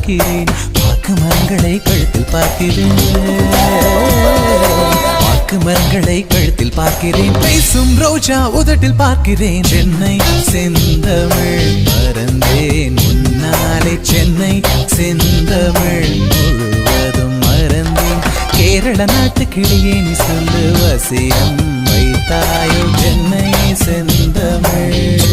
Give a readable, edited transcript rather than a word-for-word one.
பார்க்கிறேன் பாக்கு மரங்களை கழுத்தில் பார்க்கிறேன் பாக்கு மரங்களை கழுத்தில் பார்க்கிறேன் பேசும் ரோஜா உதட்டில் பார்க்கிறேன் சென்னை செந்தமிழ் மறந்தேன் முன்னாலே சென்னை செந்தமிழ் முழுவதும் மறந்தேன் கேரள நாட்டு கிளியே நீ சொல்லு வசியம் வைத்தாயோ சென்னை செந்தமிழ்